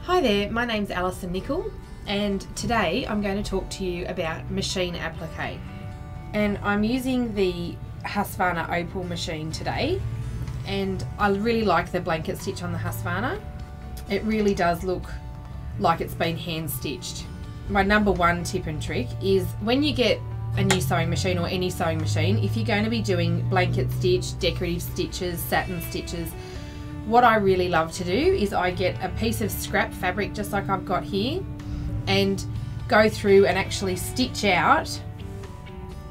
Hi there, my name's Allison Nicoll, and today I'm going to talk to you about machine applique. And I'm using the Husqvarna Opal machine today, and I really like the blanket stitch on the Husqvarna. It really does look like it's been hand stitched. My number one tip and trick is when you get a new sewing machine or any sewing machine, if you're going to be doing blanket stitch, decorative stitches, satin stitches, what I really love to do is I get a piece of scrap fabric just like I've got here and go through and actually stitch out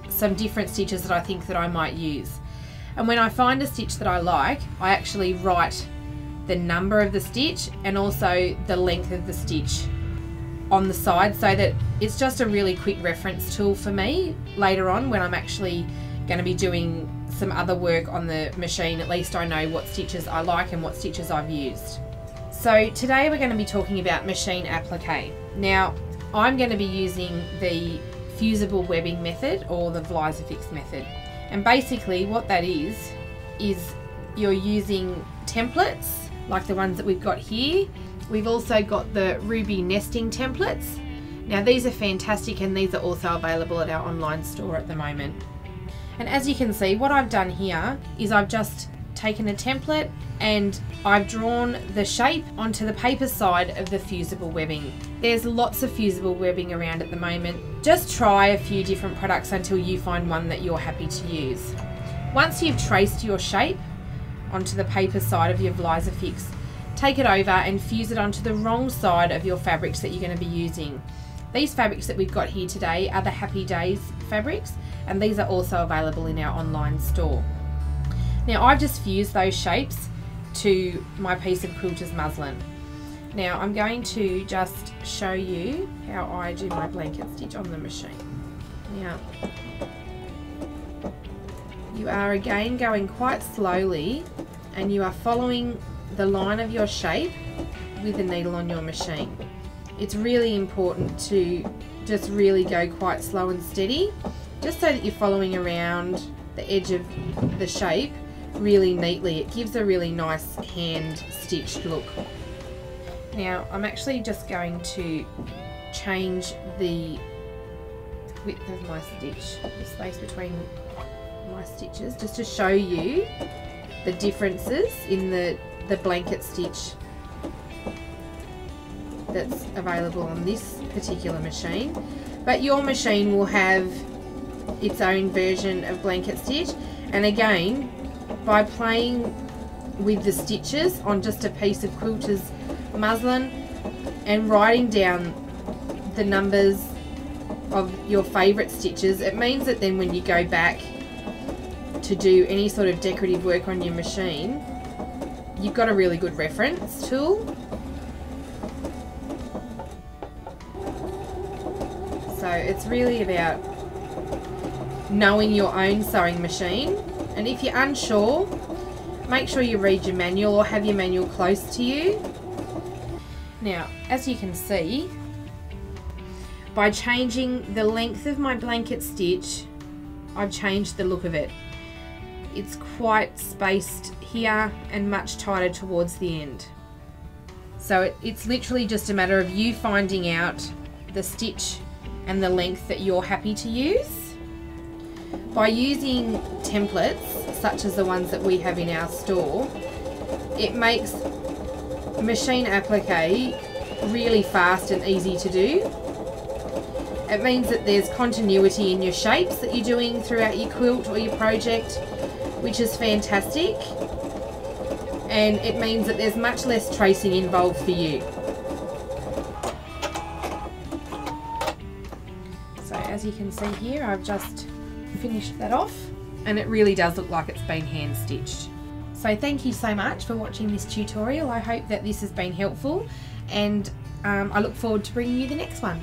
some different stitches that I think that I might use. And when I find a stitch that I like, I actually write the number of the stitch and also the length of the stitch on the side, so that it's just a really quick reference tool for me later on when I'm actually going to be doing some other work on the machine. At least I know what stitches I like and what stitches I've used. So today we're going to be talking about machine applique. Now I'm going to be using the fusible webbing method or the Vlisafix method, and basically what that is you're using templates like the ones that we've got here. We've also got the ruby nesting templates. Now these are fantastic, and these are also available at our online store at the moment. And as you can see, what I've done here is I've just taken a template and I've drawn the shape onto the paper side of the fusible webbing. There's lots of fusible webbing around at the moment. Just try a few different products until you find one that you're happy to use. Once you've traced your shape onto the paper side of your Vlisafix, take it over and fuse it onto the wrong side of your fabrics that you're going to be using. These fabrics that we've got here today are the Happy Days fabrics, and these are also available in our online store. Now I've just fused those shapes to my piece of quilter's muslin. Now I'm going to just show you how I do my blanket stitch on the machine. Now you are again going quite slowly, and you are following the line of your shape with the needle on your machine. It's really important to just really go quite slow and steady, just so that you're following around the edge of the shape really neatly. It gives a really nice hand stitched look. Now I'm actually just going to change the width of my stitch, the space between my stitches, just to show you the differences in the blanket stitch that's available on this particular machine. But your machine will have its own version of blanket stitch, and again, by playing with the stitches on just a piece of quilter's muslin and writing down the numbers of your favourite stitches, it means that then when you go back to do any sort of decorative work on your machine, you've got a really good reference tool. So it's really about knowing your own sewing machine, and if you're unsure, make sure you read your manual or have your manual close to you. Now as you can see, by changing the length of my blanket stitch, I've changed the look of it. It's quite spaced here and much tighter towards the end. So it's literally just a matter of you finding out the stitch and the length that you're happy to use. By using templates such as the ones that we have in our store, it makes machine applique really fast and easy to do. It means that there's continuity in your shapes that you're doing throughout your quilt or your project, which is fantastic, and it means that there's much less tracing involved for you. So as you can see here, I've just finished that off, and it really does look like it's been hand stitched. So thank you so much for watching this tutorial. I hope that this has been helpful, and I look forward to bringing you the next one.